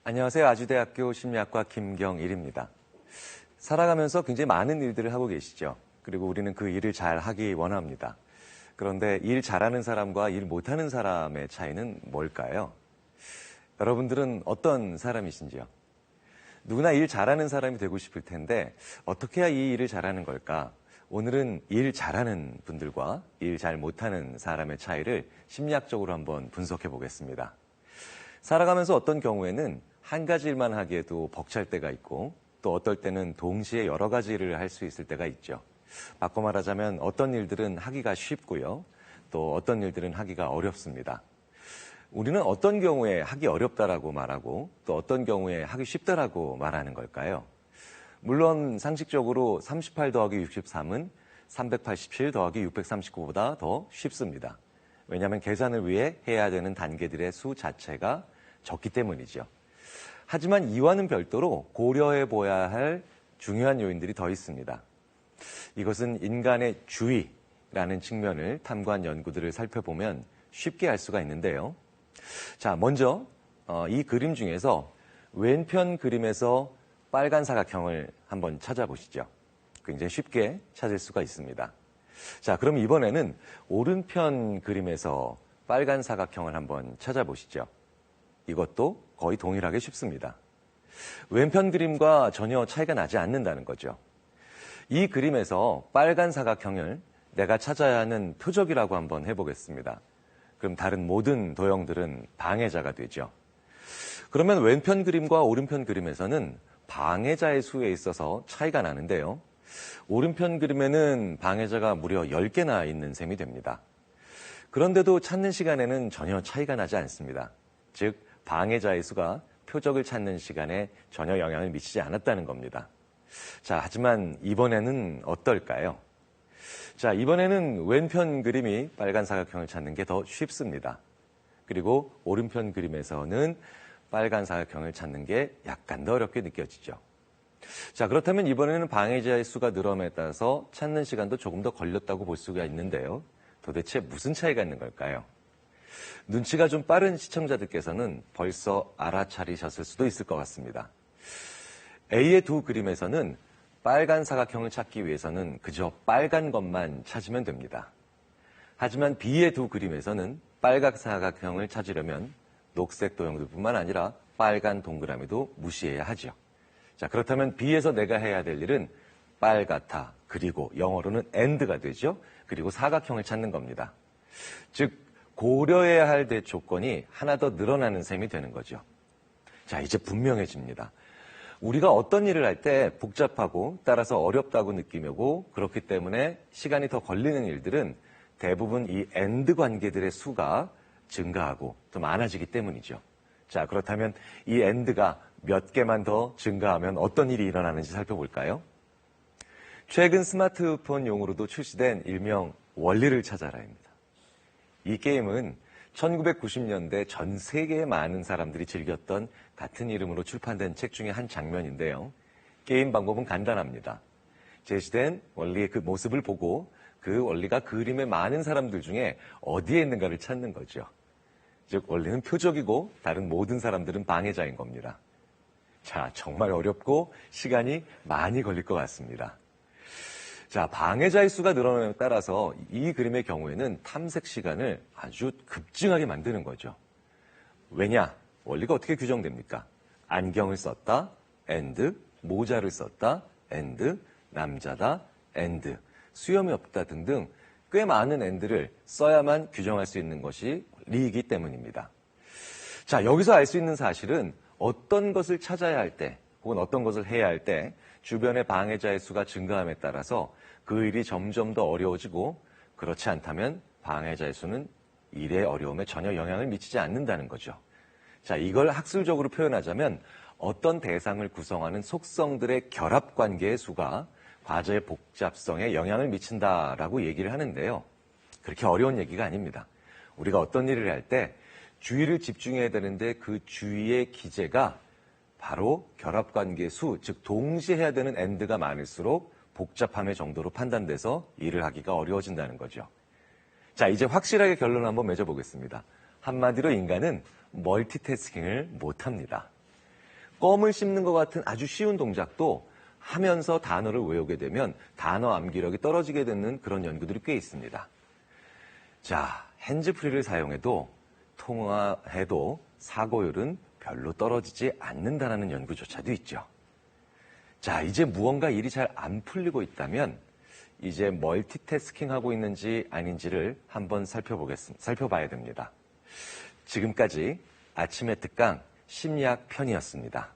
안녕하세요. 아주대학교 심리학과 김경일입니다. 살아가면서 굉장히 많은 일들을 하고 계시죠. 그리고 우리는 그 일을 잘 하기 원합니다. 그런데 일 잘하는 사람과 일 못하는 사람의 차이는 뭘까요? 여러분들은 어떤 사람이신지요? 누구나 일 잘하는 사람이 되고 싶을 텐데 어떻게 해야 이 일을 잘하는 걸까? 오늘은 일 잘하는 분들과 일 잘 못하는 사람의 차이를 심리학적으로 한번 분석해 보겠습니다. 살아가면서 어떤 경우에는 한 가지 일만 하기에도 벅찰 때가 있고 또 어떨 때는 동시에 여러 가지 일을 할 수 있을 때가 있죠. 바꿔 말하자면 어떤 일들은 하기가 쉽고요. 또 어떤 일들은 하기가 어렵습니다. 우리는 어떤 경우에 하기 어렵다라고 말하고 또 어떤 경우에 하기 쉽다라고 말하는 걸까요? 물론 상식적으로 38 더하기 63은 387 더하기 639보다 더 쉽습니다. 왜냐하면 계산을 위해 해야 되는 단계들의 수 자체가 적기 때문이죠. 하지만 이와는 별도로 고려해 보아야 할 중요한 요인들이 더 있습니다. 이것은 인간의 주의라는 측면을 탐구한 연구들을 살펴보면 쉽게 알 수가 있는데요. 자, 먼저 이 그림 중에서 왼편 그림에서 빨간 사각형을 한번 찾아보시죠. 굉장히 쉽게 찾을 수가 있습니다. 자, 그럼 이번에는 오른편 그림에서 빨간 사각형을 한번 찾아보시죠. 이것도 거의 동일하게 쉽습니다. 왼편 그림과 전혀 차이가 나지 않는다는 거죠. 이 그림에서 빨간 사각형을 내가 찾아야 하는 표적이라고 한번 해보겠습니다. 그럼 다른 모든 도형들은 방해자가 되죠. 그러면 왼편 그림과 오른편 그림에서는 방해자의 수에 있어서 차이가 나는데요. 오른편 그림에는 방해자가 무려 10개나 있는 셈이 됩니다. 그런데도 찾는 시간에는 전혀 차이가 나지 않습니다. 즉, 방해자의 수가 표적을 찾는 시간에 전혀 영향을 미치지 않았다는 겁니다. 자, 하지만 이번에는 어떨까요? 자, 이번에는 왼편 그림이 빨간 사각형을 찾는 게 더 쉽습니다. 그리고 오른편 그림에서는 빨간 사각형을 찾는 게 약간 더 어렵게 느껴지죠. 자, 그렇다면 이번에는 방해자의 수가 늘어남에 따라서 찾는 시간도 조금 더 걸렸다고 볼 수가 있는데요. 도대체 무슨 차이가 있는 걸까요? 눈치가 좀 빠른 시청자들께서는 벌써 알아차리셨을 수도 있을 것 같습니다. A의 두 그림에서는 빨간 사각형을 찾기 위해서는 그저 빨간 것만 찾으면 됩니다. 하지만 B의 두 그림에서는 빨간 사각형을 찾으려면 녹색 도형들뿐만 아니라 빨간 동그라미도 무시해야 하죠. 자, 그렇다면 B에서 내가 해야 될 일은 빨갛다, 그리고 영어로는 and가 되죠. 그리고 사각형을 찾는 겁니다. 즉, 고려해야 할 조건이 하나 더 늘어나는 셈이 되는 거죠. 자, 이제 분명해집니다. 우리가 어떤 일을 할 때 복잡하고 따라서 어렵다고 느끼고 그렇기 때문에 시간이 더 걸리는 일들은 대부분 이 and 관계들의 수가 증가하고 더 많아지기 때문이죠. 자, 그렇다면 이 and가 몇 개만 더 증가하면 어떤 일이 일어나는지 살펴볼까요? 최근 스마트폰용으로도 출시된 일명 원리를 찾아라입니다. 이 게임은 1990년대 전 세계의 많은 사람들이 즐겼던 같은 이름으로 출판된 책 중에 한 장면인데요. 게임 방법은 간단합니다. 제시된 원리의 그 모습을 보고 그 원리가 그림의 많은 사람들 중에 어디에 있는가를 찾는 거죠. 즉, 원리는 표적이고 다른 모든 사람들은 방해자인 겁니다. 자, 정말 어렵고 시간이 많이 걸릴 것 같습니다. 자, 방해자의 수가 늘어남에 따라서 이 그림의 경우에는 탐색 시간을 아주 급증하게 만드는 거죠. 왜냐? 원리가 어떻게 규정됩니까? 안경을 썼다, and, 모자를 썼다, and, 남자다, and, 수염이 없다 등등 꽤 많은 and를 써야만 규정할 수 있는 것이 원리이기 때문입니다. 자, 여기서 알 수 있는 사실은 어떤 것을 찾아야 할 때 혹은 어떤 것을 해야 할 때 주변의 방해자의 수가 증가함에 따라서 그 일이 점점 더 어려워지고 그렇지 않다면 방해자의 수는 일의 어려움에 전혀 영향을 미치지 않는다는 거죠. 자, 이걸 학술적으로 표현하자면 어떤 대상을 구성하는 속성들의 결합관계의 수가 과제의 복잡성에 영향을 미친다라고 얘기를 하는데요. 그렇게 어려운 얘기가 아닙니다. 우리가 어떤 일을 할 때 주의를 집중해야 되는데 그 주의의 기제가 바로 결합관계의 수, 즉 동시에 해야 되는 and가 많을수록 복잡함의 정도로 판단돼서 일을 하기가 어려워진다는 거죠. 자, 이제 확실하게 결론을 한번 맺어보겠습니다. 한마디로 인간은 멀티태스킹을 못합니다. 껌을 씹는 것 같은 아주 쉬운 동작도 하면서 단어를 외우게 되면 단어 암기력이 떨어지게 되는 그런 연구들이 꽤 있습니다. 자, 핸즈프리를 사용해도 통화해도 사고율은 별로 떨어지지 않는다는 연구조차도 있죠. 자, 이제 무언가 일이 잘 안 풀리고 있다면 이제 멀티태스킹하고 있는지 아닌지를 한번 살펴봐야 됩니다. 지금까지 아침의 특강 심리학 편이었습니다.